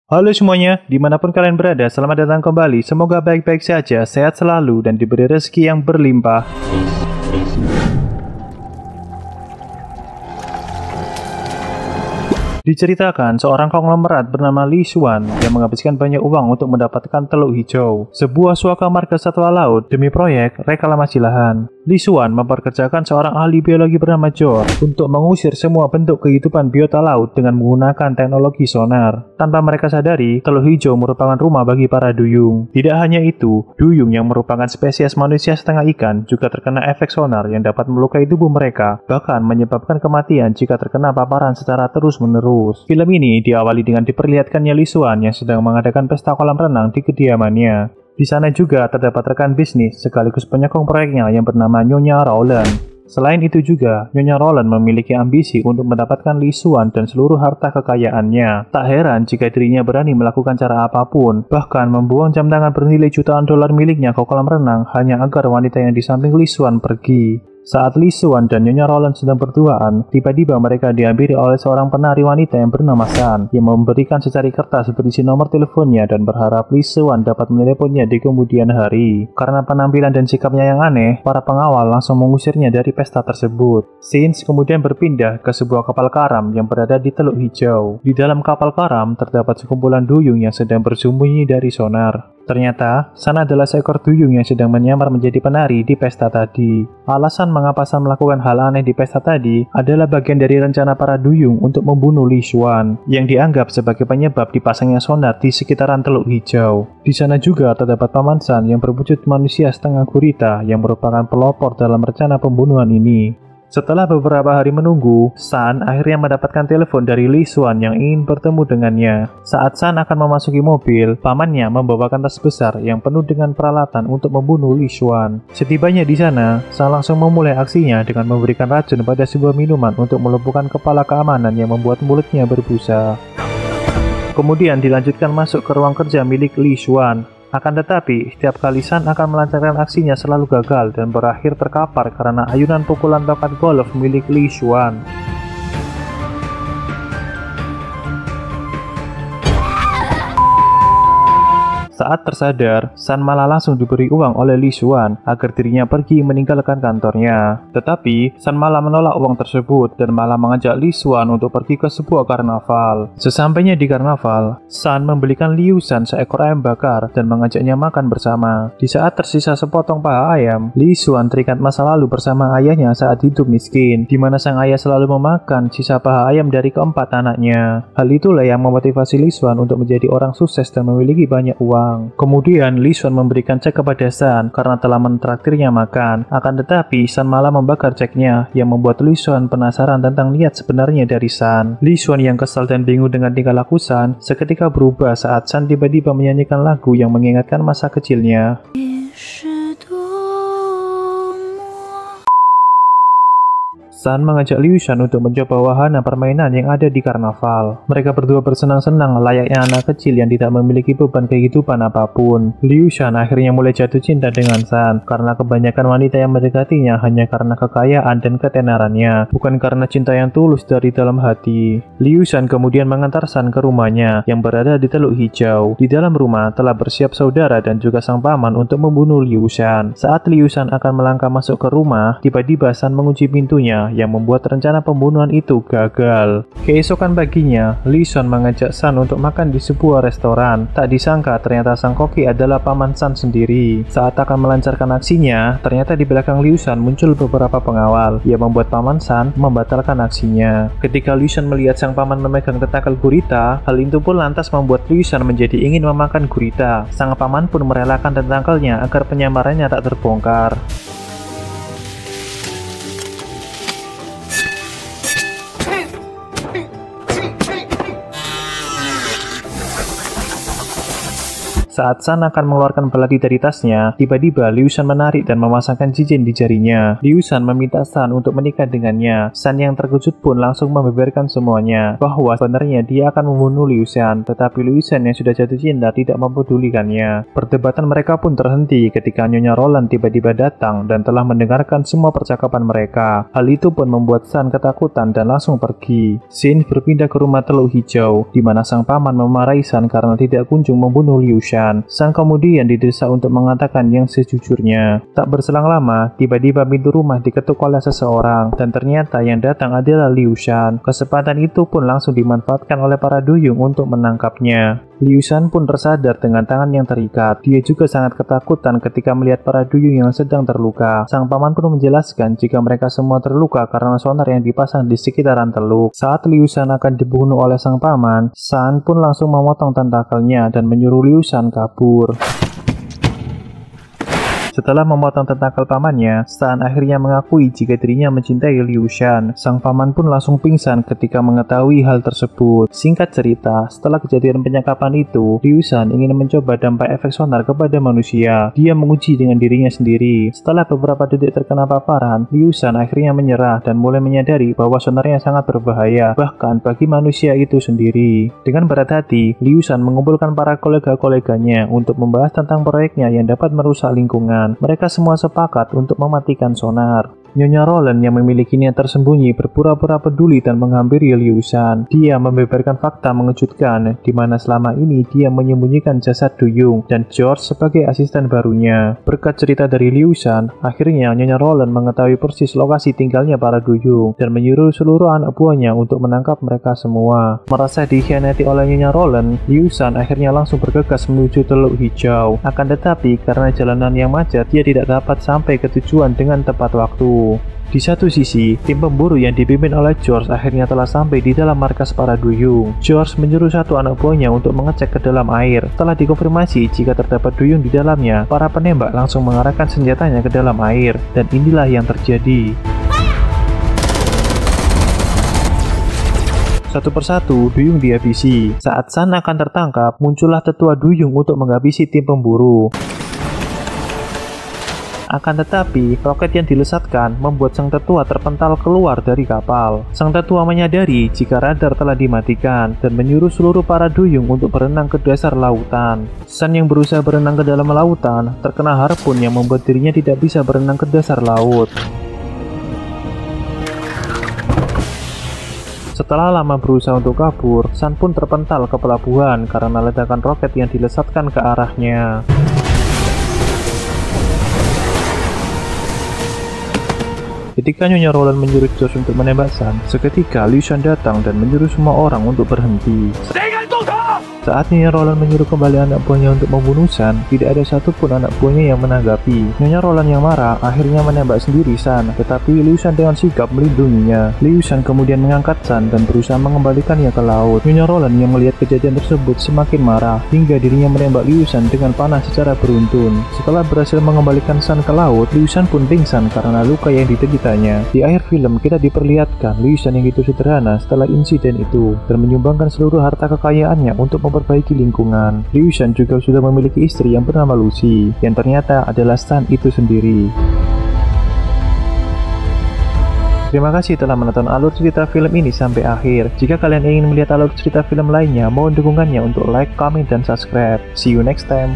Halo semuanya, dimanapun kalian berada, selamat datang kembali. Semoga baik-baik saja, sehat selalu, dan diberi rezeki yang berlimpah. Diceritakan, seorang konglomerat bernama Li Xuan yang menghabiskan banyak uang untuk mendapatkan teluk hijau, sebuah suaka marga satwa laut demi proyek reklamasi lahan. Li Xuan memperkerjakan seorang ahli biologi bernama Jor untuk mengusir semua bentuk kehidupan biota laut dengan menggunakan teknologi sonar. Tanpa mereka sadari, teluk hijau merupakan rumah bagi para duyung. Tidak hanya itu, duyung yang merupakan spesies manusia setengah ikan juga terkena efek sonar yang dapat melukai tubuh mereka, bahkan menyebabkan kematian jika terkena paparan secara terus-menerus. Film ini diawali dengan diperlihatkannya Li Xuan yang sedang mengadakan pesta kolam renang di kediamannya. Di sana juga terdapat rekan bisnis sekaligus penyokong proyeknya yang bernama Nyonya Rowland. Selain itu juga, Nyonya Rowland memiliki ambisi untuk mendapatkan Li Xuan dan seluruh harta kekayaannya. Tak heran jika dirinya berani melakukan cara apapun, bahkan membuang jam tangan bernilai jutaan dolar miliknya ke kolam renang hanya agar wanita yang di samping Li Xuan pergi. Saat Li Xuan dan Nyonya Rowland sedang berduaan, tiba-tiba mereka dihampiri oleh seorang penari wanita yang bernama San, yang memberikan secari kertas berisi nomor teleponnya dan berharap Li Xuan dapat meneleponnya di kemudian hari. Karena penampilan dan sikapnya yang aneh, para pengawal langsung mengusirnya dari pesta tersebut. Scenes kemudian berpindah ke sebuah kapal karam yang berada di Teluk Hijau. Di dalam kapal karam terdapat sekumpulan duyung yang sedang bersembunyi dari sonar. Ternyata, San adalah seekor duyung yang sedang menyamar menjadi penari di pesta tadi. Alasan mengapa San melakukan hal aneh di pesta tadi adalah bagian dari rencana para duyung untuk membunuh Li Xuan, yang dianggap sebagai penyebab dipasangnya sonar di sekitaran Teluk Hijau. Di sana juga terdapat paman San yang berwujud manusia setengah gurita yang merupakan pelopor dalam rencana pembunuhan ini. Setelah beberapa hari menunggu, San akhirnya mendapatkan telepon dari Li Xuan yang ingin bertemu dengannya. Saat San akan memasuki mobil, pamannya membawakan tas besar yang penuh dengan peralatan untuk membunuh Li Xuan. Setibanya di sana, San langsung memulai aksinya dengan memberikan racun pada sebuah minuman untuk melumpuhkan kepala keamanan yang membuat mulutnya berbusa. Kemudian dilanjutkan masuk ke ruang kerja milik Li Xuan. Akan tetapi, setiap kali San akan melancarkan aksinya selalu gagal dan berakhir terkapar karena ayunan pukulan tokat golf milik Li Xuan. Saat tersadar, San malah langsung diberi uang oleh Li Xuan agar dirinya pergi meninggalkan kantornya. Tetapi, San malah menolak uang tersebut dan malah mengajak Li Xuan untuk pergi ke sebuah karnaval. Sesampainya di karnaval, San membelikan Liu Shan seekor ayam bakar dan mengajaknya makan bersama. Di saat tersisa sepotong paha ayam, Li Xuan teringat masa lalu bersama ayahnya saat hidup miskin, di mana sang ayah selalu memakan sisa paha ayam dari keempat anaknya. Hal itulah yang memotivasi Li Xuan untuk menjadi orang sukses dan memiliki banyak uang. Kemudian Li Xuan memberikan cek kepada San karena telah mentraktirnya makan. Akan tetapi San malah membakar ceknya yang membuat Li Xuan penasaran tentang niat sebenarnya dari San. Li Xuan yang kesal dan bingung dengan tingkah laku San seketika berubah saat San tiba-tiba menyanyikan lagu yang mengingatkan masa kecilnya. San mengajak Liu Shan untuk mencoba wahana permainan yang ada di karnaval. Mereka berdua bersenang-senang layaknya anak kecil yang tidak memiliki beban kehidupan apapun. Liu Shan akhirnya mulai jatuh cinta dengan San karena kebanyakan wanita yang mendekatinya hanya karena kekayaan dan ketenarannya, bukan karena cinta yang tulus dari dalam hati. Liu Shan kemudian mengantar San ke rumahnya yang berada di Teluk Hijau. Di dalam rumah telah bersiap saudara dan juga sang paman untuk membunuh Liu Shan. Saat Liu Shan akan melangkah masuk ke rumah, tiba-tiba San mengunci pintunya yang membuat rencana pembunuhan itu gagal. Keesokan paginya, Li Xuan mengajak San untuk makan di sebuah restoran. Tak disangka ternyata sang koki adalah paman San sendiri. Saat akan melancarkan aksinya, ternyata di belakang Liu Xuan muncul beberapa pengawal yang membuat paman San membatalkan aksinya. Ketika Liu Xuan melihat sang paman memegang tentakel gurita, hal itu pun lantas membuat Liu Xuan menjadi ingin memakan gurita. Sang paman pun merelakan tentakelnya agar penyamarannya tak terbongkar. Saat San akan mengeluarkan belati dari tasnya, tiba-tiba Liu Shan menarik dan memasangkan cincin di jarinya. Liu Shan meminta San untuk menikah dengannya. San yang terkejut pun langsung membeberkan semuanya, bahwa sebenarnya dia akan membunuh Liu Shan, tetapi Liu Shan yang sudah jatuh cinta tidak mempedulikannya. Perdebatan mereka pun terhenti ketika Nyonya Roland tiba-tiba datang dan telah mendengarkan semua percakapan mereka. Hal itu pun membuat San ketakutan dan langsung pergi. Scene berpindah ke rumah Teluk Hijau, di mana sang paman memarahi San karena tidak kunjung membunuh Liu Shan. San kemudian didesak untuk mengatakan yang sejujurnya. Tak berselang lama, tiba-tiba pintu rumah diketuk oleh seseorang, dan ternyata yang datang adalah Liu Shan. Kesempatan itu pun langsung dimanfaatkan oleh para duyung untuk menangkapnya. Liu Shan pun tersadar dengan tangan yang terikat. Dia juga sangat ketakutan ketika melihat para duyung yang sedang terluka. Sang paman pun menjelaskan jika mereka semua terluka karena sonar yang dipasang di sekitaran teluk. Saat Liu Shan akan dibunuh oleh sang paman, San pun langsung memotong tentakelnya dan menyuruh Liu Shan kabur. Setelah memotong tentakel pamannya, San akhirnya mengakui jika dirinya mencintai Liu Shan. Sang paman pun langsung pingsan ketika mengetahui hal tersebut. Singkat cerita, setelah kejadian penyekapan itu, Liu Shan ingin mencoba dampak efek sonar kepada manusia. Dia menguji dengan dirinya sendiri. Setelah beberapa detik terkena paparan, Liu Shan akhirnya menyerah dan mulai menyadari bahwa sonarnya sangat berbahaya, bahkan bagi manusia itu sendiri. Dengan berat hati, Liu Shan mengumpulkan para kolega-koleganya untuk membahas tentang proyeknya yang dapat merusak lingkungan. Mereka semua sepakat untuk mematikan sonar. Nyonya Roland yang memiliki niat tersembunyi berpura-pura peduli dan menghampiri Liu Shan. Dia membeberkan fakta mengejutkan, di mana selama ini dia menyembunyikan jasad duyung dan George sebagai asisten barunya. Berkat cerita dari Liu Shan, akhirnya Nyonya Roland mengetahui persis lokasi tinggalnya para duyung dan menyuruh seluruh anak buahnya untuk menangkap mereka semua. Merasa dikhianati oleh Nyonya Roland, Liu Shan akhirnya langsung bergegas menuju Teluk Hijau. Akan tetapi, karena jalanan yang macet, dia tidak dapat sampai ke tujuan dengan tepat waktu. Di satu sisi, tim pemburu yang dipimpin oleh George akhirnya telah sampai di dalam markas para duyung. George menyuruh satu anak buahnya untuk mengecek ke dalam air. Setelah dikonfirmasi jika terdapat duyung di dalamnya, para penembak langsung mengarahkan senjatanya ke dalam air, dan inilah yang terjadi. Satu persatu, duyung dihabisi. Saat San akan tertangkap, muncullah tetua duyung untuk menghabisi tim pemburu. Akan tetapi, roket yang dilesatkan membuat sang tetua terpental keluar dari kapal. Sang tetua menyadari jika radar telah dimatikan dan menyuruh seluruh para duyung untuk berenang ke dasar lautan. San yang berusaha berenang ke dalam lautan terkena harpun yang membuat dirinya tidak bisa berenang ke dasar laut. Setelah lama berusaha untuk kabur, San pun terpental ke pelabuhan karena ledakan roket yang dilesatkan ke arahnya. Ketika Nyonya Roland menyuruh George untuk menembak San, seketika Liu Shan datang dan menyuruh semua orang untuk berhenti. Saat Nyonya Roland menyuruh kembali anak buahnya untuk membunuh San, tidak ada satupun anak buahnya yang menanggapi. Nyonya Roland yang marah akhirnya menembak sendiri San, tetapi Liu Shan dengan sigap melindunginya. Liu Shan kemudian mengangkat San dan berusaha mengembalikannya ke laut. Nyonya Roland yang melihat kejadian tersebut semakin marah, hingga dirinya menembak Liu Shan dengan panah secara beruntun. Setelah berhasil mengembalikan San ke laut, Liu Shan pun pingsan karena luka yang dideritanya. Di akhir film kita diperlihatkan Liu Shan yang hidup sederhana setelah insiden itu dan menyumbangkan seluruh harta kekayaannya untuk memperbaiki lingkungan. Liu Shan juga sudah memiliki istri yang bernama Lucy, yang ternyata adalah San itu sendiri. Terima kasih telah menonton alur cerita film ini sampai akhir. Jika kalian ingin melihat alur cerita film lainnya, mohon dukungannya untuk like, comment, dan subscribe. See you next time.